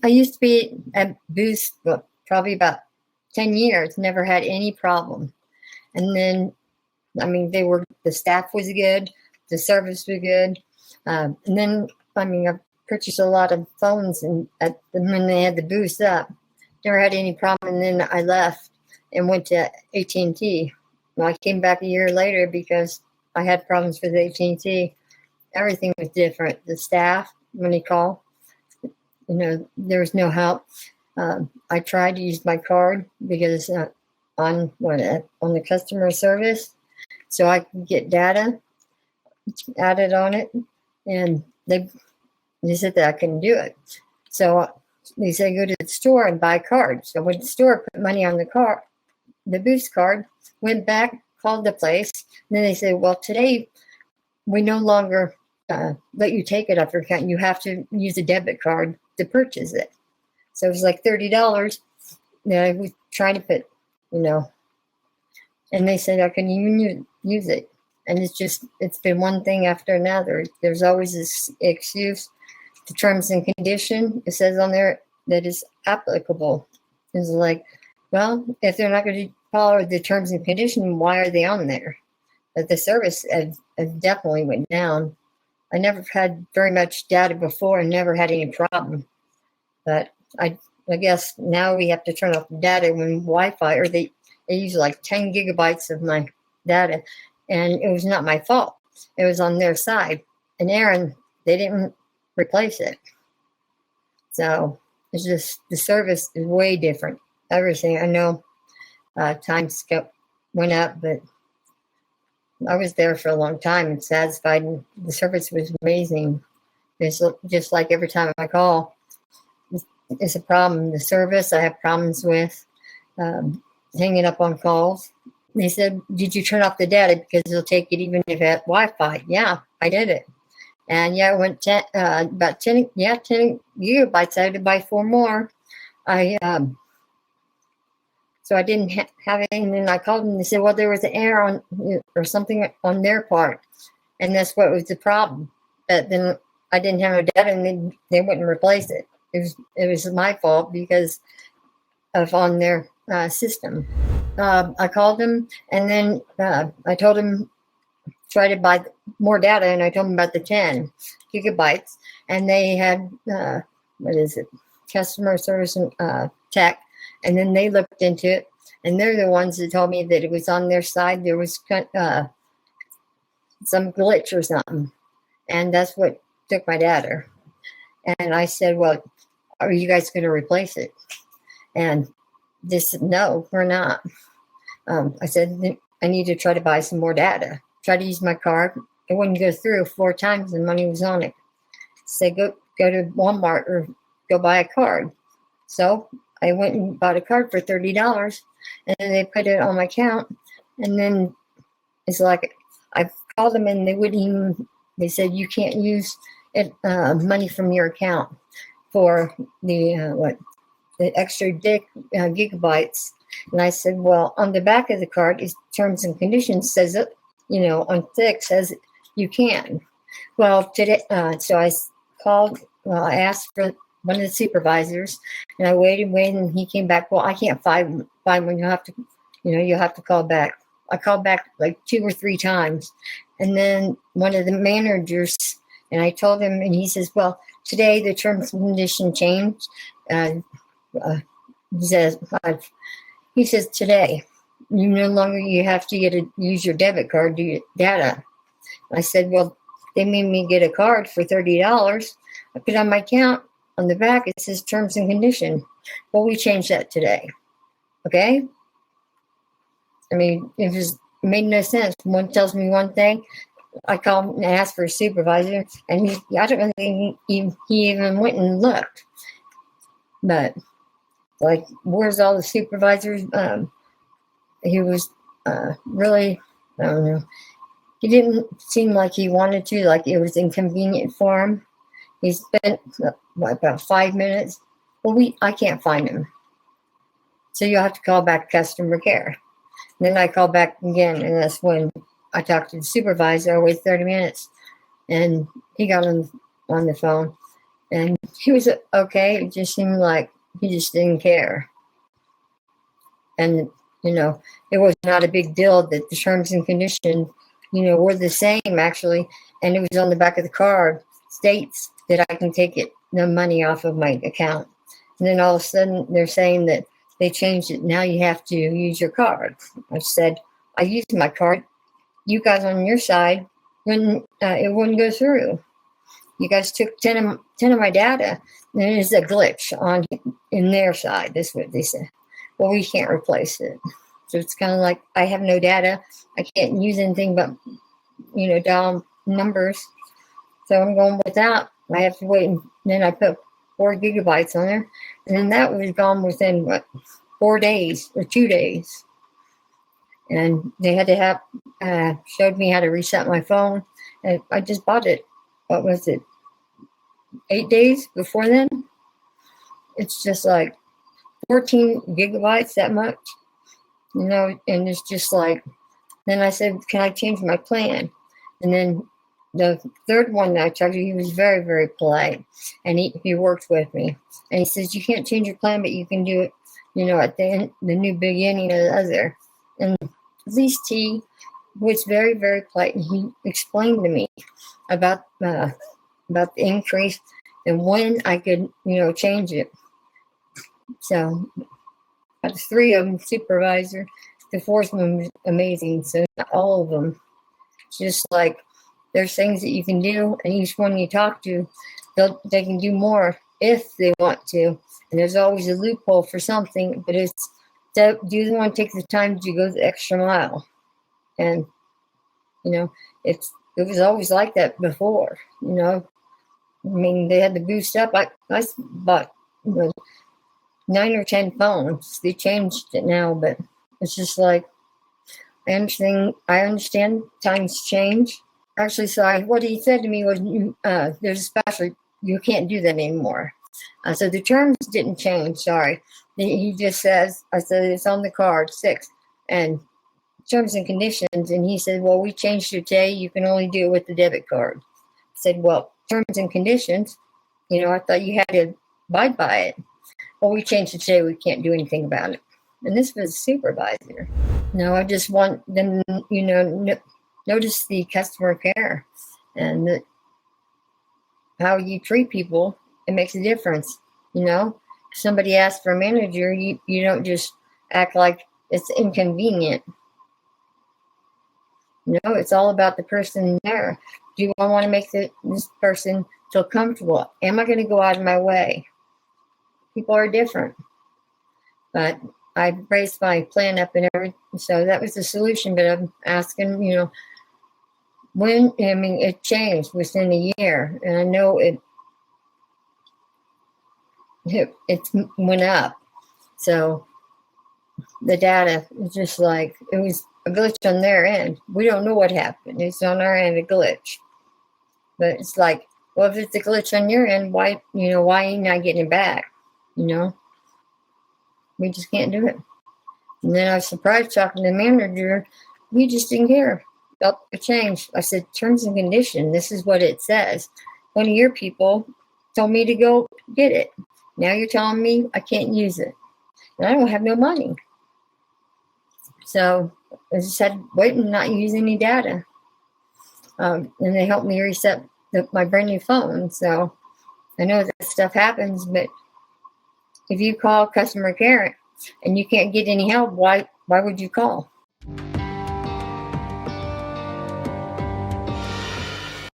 I used to be at Boost probably about 10 years, never had any problem. And then, I mean, the staff was good, the service was good. And then, I mean, I purchased a lot of phones and when they had the Boost up, never had any problem. And then I left and went to AT&T. Well, I came back a year later because I had problems with AT&T. Everything was different. The staff, when they call, there was no help. I tried to use my card because on the customer service, so I could get data added on it, and they said that I couldn't do it. So they said go to the store and buy a card. So I went to the store, put money on the card, the Boost card, went back, called the place, and then they said, well, today we no longer let you take it off your account. You have to use a debit card to purchase it. So it was like $30. I was trying to put, and they said I couldn't even use it. And it's been one thing after another. There's always this excuse. The terms and condition, it says on there that is applicable. It's like, well, if they're not going to follow the terms and condition, why are they on there? But the service has definitely went down. I never had very much data before and never had any problem. But I guess now we have to turn off the data when Wi-Fi, or they use like 10 gigabytes of my data. And it was not my fault. It was on their side. And Aaron, they didn't replace it. So it's just, the service is way different. Everything. I know times went up, but I was there for a long time and satisfied. And the service was amazing. It's just like every time I call, it's a problem. The service I have problems with, hanging up on calls. They said, did you turn off the data because it'll take it even if it had Wi-Fi? Yeah, I did it. And yeah, it went about 10 gigabytes. I had to buy 4 more. So I didn't have it. And then I called them and they said, well, there was an error on or something on their part. And that's what was the problem. But then I didn't have no data and they wouldn't replace it. It was my fault because of on their system. I called them and then I told them try to buy more data, and I told them about the 10 gigabytes, and they had customer service and tech, and then they looked into it, and they're the ones that told me that it was on their side. There was some glitch or something, and that's what took my data. And I said, well, are you guys going to replace it? And they said, no, we're not. I said, I need to try to buy some more data. Try to use my card. It wouldn't go through 4 times and money was on it. Say, go to Walmart or go buy a card. So I went and bought a card for $30 and then they put it on my account. And then it's like, I called them and they wouldn't even, they said, you can't use it, money from your account for the extra gigabytes. And I said, well, on the back of the card is terms and conditions, says it, on thick says you can. Well, today, so I called, I asked for one of the supervisors and I waited, and he came back. Well, I can't find one. You'll have to call back. I called back like 2 or 3 times. And then one of the managers, and I told him, and he says, well, today the terms and condition changed. He says, today, you no longer, you have to use your debit card to get data. I said, well, they made me get a card for $30. I put it on my account. On the back, it says terms and condition. Well, we changed that today. Okay? I mean, it made no sense. One tells me one thing. I called and asked for a supervisor, and I don't think he even went and looked. But, like, where's all the supervisors? He was really, I don't know. He didn't seem like he wanted to, like it was inconvenient for him. He spent about 5 minutes. Well, I can't find him. So you'll have to call back customer care. And then I called back again, and that's when I talked to the supervisor. I waited 30 minutes, and he got on the phone. And he was okay. It just seemed like he just didn't care. And, it was not a big deal that the terms and conditions, were the same actually. And it was on the back of the card, states that I can take the money off of my account. And then all of a sudden they're saying that they changed it. Now you have to use your card. I said, I used my card. You guys on your side, when it wouldn't go through. You guys took 10 of my data. And it is a glitch in their side. That's what they said. Well, we can't replace it. So it's kind of like I have no data. I can't use anything but, dial numbers. So I'm going without. I have to wait. And then I put 4 gigabytes on there. And then that was gone within, 4 days or 2 days. And they had to showed me how to reset my phone. And I just bought it. What was it? 8 days before then? It's just like 14 gigabytes, that much. And it's just like, then I said, can I change my plan? And then the third one that I talked to, he was very, very polite. And he worked with me. And he says, you can't change your plan, but you can do it, at the end, the new beginning of the other. And at least he was very, very polite. And he explained to me about the increase and when I could, change it. So, out of 3 of them, supervisor, the 4th one was amazing. So, not all of them. Just like there's things that you can do, and each one you talk to, they can do more if they want to. And there's always a loophole for something, but it's, do you want to take the time to go the extra mile? And, it was always like that before, I mean, they had to boost up. I bought 9 or 10 phones. They changed it now, but it's just like I understand times change. Actually, so what he said to me was, there's a special, you can't do that anymore. So the terms didn't change. Sorry, he just says, I said it's on the card 6 and terms and conditions, and he said, well, we changed it today. You can only do it with the debit card. I said, well, terms and conditions, I thought you had to abide by it. Well, we changed it today. We can't do anything about it. And this was a supervisor. No, I just want them, notice the customer care and how you treat people. It makes a difference. If somebody asks for a manager, you don't just act like it's inconvenient. It's all about the person there. Do I want to make this person feel comfortable? Am I going to go out of my way? People are different. But I raised my plan up and everything. So that was the solution. But I'm asking, it changed within a year. And I know it went up. So the data was just like, it was a glitch on their end. We don't know what happened. It's on our end, a glitch. But it's like, well, if it's a glitch on your end, why are you not getting it back? We just can't do it. And then I was surprised talking to the manager. He just didn't care about the change. I said, terms and conditions, this is what it says. One of your people told me to go get it. Now you're telling me I can't use it. And I don't have no money. So I just had to wait and not use any data. And they helped me reset my brand new phone. So I know that stuff happens, but if you call customer care and you can't get any help, why would you call?